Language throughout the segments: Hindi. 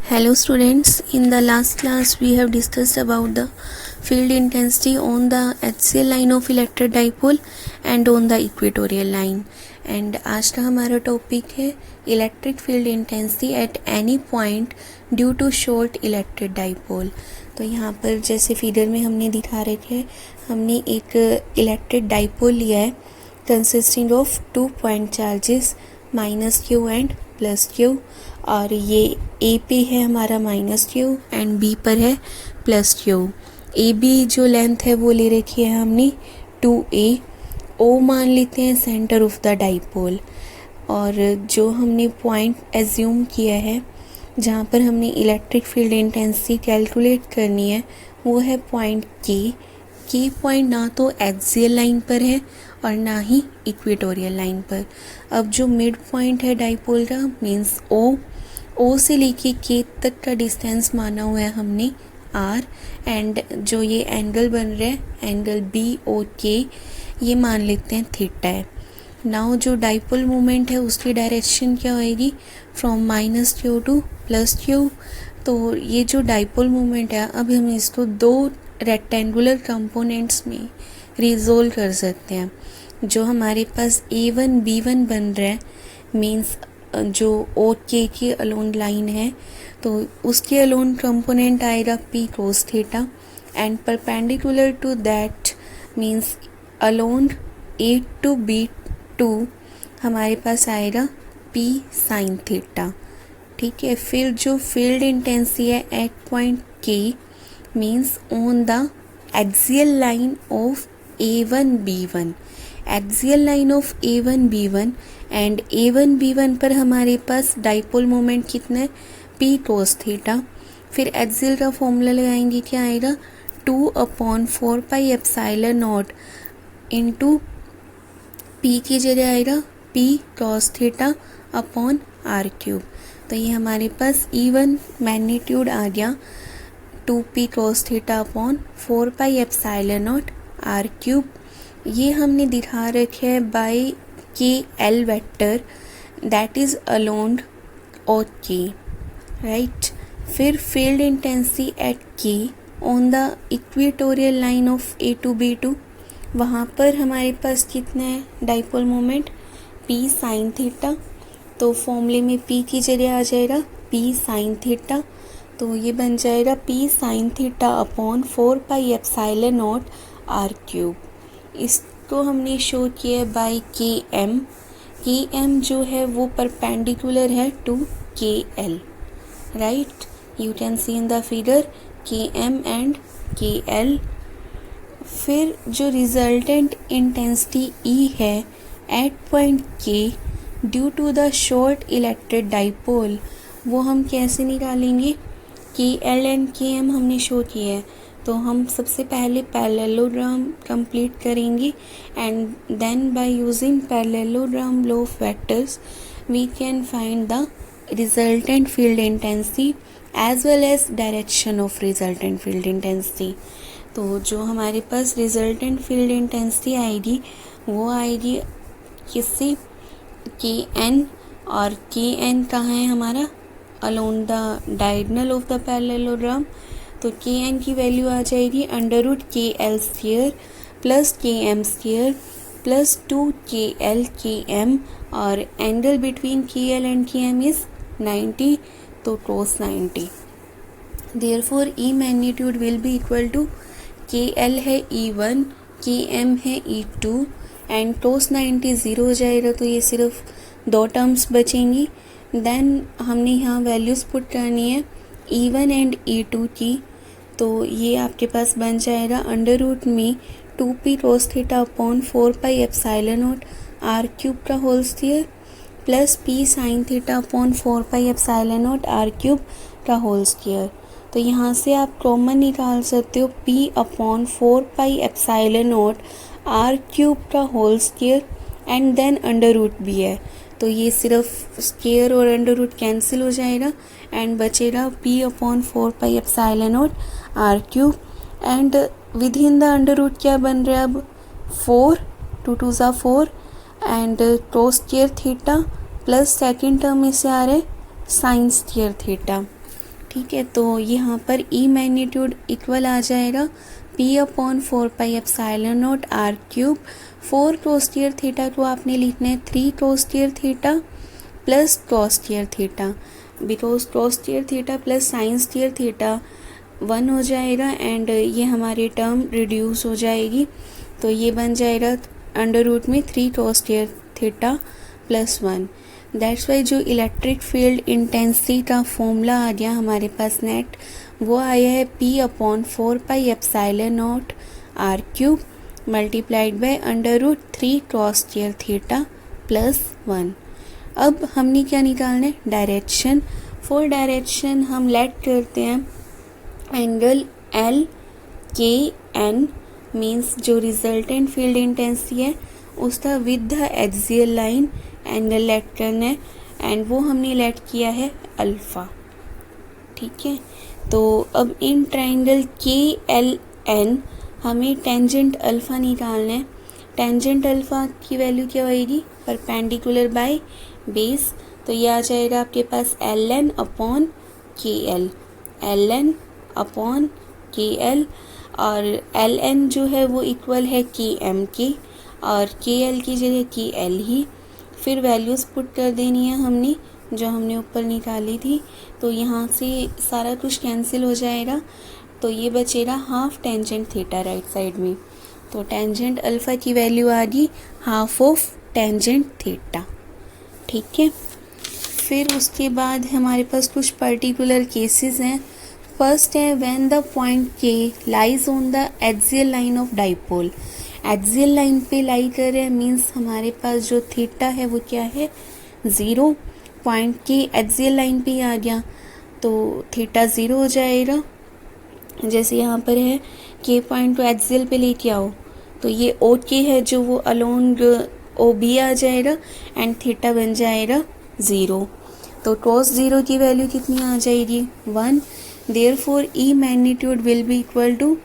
Hello students, in the last class we have discussed about the field intensity on the axial line of electric dipole and on the equatorial line. And आज का हमारा टॉपिक है electric field intensity at any point due to short electric dipole. तो यहाँ पर जैसे फीडर में हमने दिखा रखे हैं, हमने एक इलेक्ट्रिक डाइपोल लिया है consisting of 2 point charges minus Q and plus Q, और ये ए पे है हमारा माइनस क्यू एंड बी पर है प्लस क्यू। ए बी जो लेंथ है वो ले रखी है हमने 2a, ओ मान लेते हैं सेंटर ऑफ द डाइपोल, और जो हमने पॉइंट एज्यूम किया है जहाँ पर हमने इलेक्ट्रिक फील्ड इंटेंसिटी कैलकुलेट करनी है वो है पॉइंट के पॉइंट ना तो एक्सियल लाइन पर है और ना ही इक्वेटोरियल लाइन पर। अब जो मिड पॉइंट है डाइपोल का मीन्स ओ से लेके के तक का डिस्टेंस माना हुआ है हमने आर, एंड जो ये एंगल बन रहा है एंगल बी ओ के ये मान लेते हैं थीटा है। नाउ जो डाइपोल मोमेंट है उसकी डायरेक्शन क्या होएगी, from minus Q two plus Q. तो ये जो डाइपोल मोमेंट है अब हम इसको दो रेक्टेंगुलर कंपोनेंट्स में रिजोल्व कर सकते हैं। जो हमारे पास A1 B1 बन रहा है मीन्स जो ओ के की अलोन लाइन है तो उसके अलोन कंपोनेंट आएगा P cos theta, and perpendicular to that means along A to B2 हमारे पास आएगा P sin थीटा। ठीक है, फिर जो फील्ड इंटेंसिटी है एट पॉइंट के means on the axial line of A1 B1, axial line of A1 B1 and A1 B1 पर हमारे पास डाइपोल मोमेंट कितना है P cos थीटा। फिर एक्सियल का फॉर्मूला लगाएंगे, क्या आएगा 2/4 pi epsilon nought into P की जगह आएगा P cos theta upon r cube. तो ये हमारे पास E1 मैग्नीट्यूड आ गया 2P cos theta upon 4 pi epsilon not are cube. ये हमने दिखा रखे है by k l vector that is along और के, राइट। फिर field intensity at k on the equatorial line of A to B2, वहाँ पर हमारे पास कितना है dipole moment P sin theta. तो फॉर्मूले में P की जगह आ जाएगा P sin थीटा, तो ये बन जाएगा P sin theta upon 4 pi epsilon not are cube. इसको हमने शो किया बाय के एम जो है वो परपेंडिकुलर है टू के l, right. You can see in the figure k m and k l. फिर जो रिजल्टेंट इंटेंसिटी ई है at point k due to the short electric dipole वो हम कैसे निकालेंगे, के एल एंड के एम हमने शो किया है तो हम सबसे पहले पैरेललोग्राम कंप्लीट करेंगे and then by using parallelogram law of vectors we can find the resultant field intensity as well as direction of resultant field intensity. तो जो हमारे पास रिजल्टेंट फील्ड इंटेंसिटी आएगी वो आएगी किससे, के एन, और के एन कहाँ है हमारा along the diagonal of the parallelogram. तो के एन की वैल्यू आ जाएगी under root K L square plus K M square plus 2 K L K M, और angle between K L and के एम इज 90, तो cos 90। Therefore E magnitude will be equal to के एल है E1, के एम है E2 एंड cos 90 0 हो जाएगा, तो ये सिर्फ दो टर्म्स बचेंगी। देन हमने यहाँ वैल्यूज़ पुट करनी है E1 एंड E2 की, तो ये आपके पास बन जाएगा अंडर रूट में 2P cos theta upon 4 pi epsilon not are cube का whole square plus P sin theta upon 4 pi epsilon not are cube का होल स्क्वायर। तो यहाँ से आप कॉमन निकाल सकते हो P upon 4 pi epsilon not are cube का whole square and then under root भी है, तो ये सिर्फ स्क्वायर और अंडर रूट कैंसिल हो जाएगा एंड बचेगा P upon 4 pi epsilon not are cube, and within the under root क्या बन रहा है अब 4, 2 2 ज़ा 4 and cos square theta plus second term में से आ रहा है साइन स्क्वायर थीटा। ठीक है, तो यहाँ पर ई मैग्नीट्यूड इक्वल आ जाएगा P/4πε0 r³ 4 cos² थीटा को आपने लिखना है 3 cos² theta plus cos² theta, because cos² theta plus sin² theta 1 हो जाएगा एंड ये हमारी टर्म रिड्यूस हो जाएगी, तो ये बन जाएगा अंडर रूट में 3 cos² theta plus 1। That's why जो इलेक्ट्रिक फील्ड इंटेंसिटी का फॉर्मूला आ गया हमारे पास नेट, वो आया है P/4πε0 r³ multiplied by under root 3 cos² theta plus 1। अब हमने क्या निकालना है, डायरेक्शन। फॉर डायरेक्शन हम लेट करते हैं एंगल LKN, मीन्स जो रिजल्टेंट फील्ड इंटेंसिटी है उसका with the axial line angle let करना है एंड वो हमने लेट किया है अल्फ़ा। ठीक है, तो अब इन ट्राइंगल KLN हमें टेंजेंट अल्फ़ा निकालना है। टेंजेंट अल्फ़ा की वैल्यू क्या होएगी, परपेंडिकुलर बाय बेस, तो ये आ जाएगा आपके पास ln upon KL, ln upon KL, और ln जो है वो इक्वल है KM के और KL की जगह KL ही। फिर वैल्यूज़ पुट कर देनी है हमने जो हमने ऊपर निकाली थी, तो यहाँ से सारा कुछ कैंसिल हो जाएगा, तो ये बचेगा half tangent theta right side में, तो टेंजेंट अल्फ़ा की वैल्यू आ गई हाफ ऑफ टेंजेंट थीटा। ठीक है, फिर उसके बाद हमारे पास कुछ पर्टिकुलर केसेस हैं। फर्स्ट है when the point K lies on the axial line of dipole. Axial line पे लाई कर रहे हैं मीन्स हमारे पास जो थीटा है वो क्या है, 0। पॉइंट K एक्सियल लाइन पे आ गया तो थीटा 0 हो जाएगा। जैसे यहाँ पर है K पॉइंट को एक्सियल पे लेके आओ तो ये OK है जो वो अलोंग OB आ जाएगा एंड थीटा बन जाएगा 0, तो cos 0 की वैल्यू कितनी आ जाएगी, 1। Therefore E magnitude will be equal to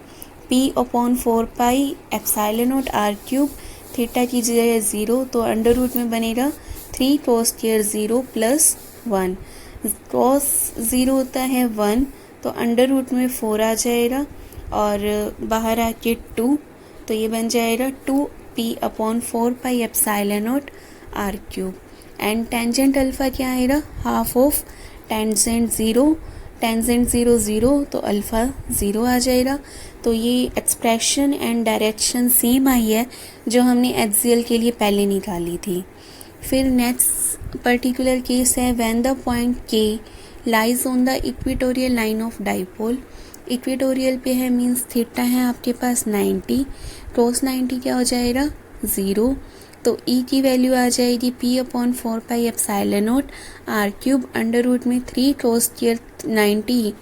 P/4πε0 r³, theta की जगह 0 तो अंडर रूट में बनेगा 3 cos² 0 प्लस 1। cos 0 होता है 1 तो अंडर रूट में 4 आ जाएगा और बाहर आके 2, तो ये बन जाएगा 2P/4πε0 r³ and tangent alpha क्या आएगा, हाफ ऑफ टेंजेंट 0, टेंजेंट 0 0 तो अल्फ़ा 0 आ जाएगा। तो ये एक्सप्रेशन एंड डायरेक्शन सेम आई है जो हमने एक्सियल के लिए पहले निकाली थी। फिर नेक्स्ट पर्टिकुलर केस है when the point K lies on the equatorial line of dipole. Equatorial पे है मीन्स थीटा है आपके पास 90, cos 90 क्या हो जाएगा, 0, तो E की वैल्यू आ जाएगी P/4πε0 r³ अंडर रूट में 3 cos² 90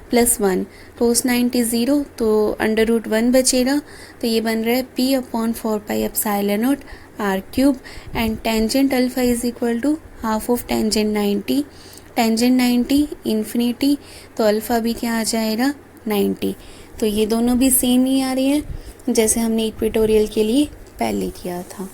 प्लस 1, cos 90 0 तो अंडर रूट 1 बचेगा, तो ये बन रहा है P/4πε0 r³ and tangent alpha is equal to half of tangent 90, tangent 90 infinity तो अल्फ़ा भी क्या आ जाएगा, 90। तो ये दोनों भी सेम ही आ रहे हैं जैसे हमने इक्वेटोरियल के लिए पहले किया था।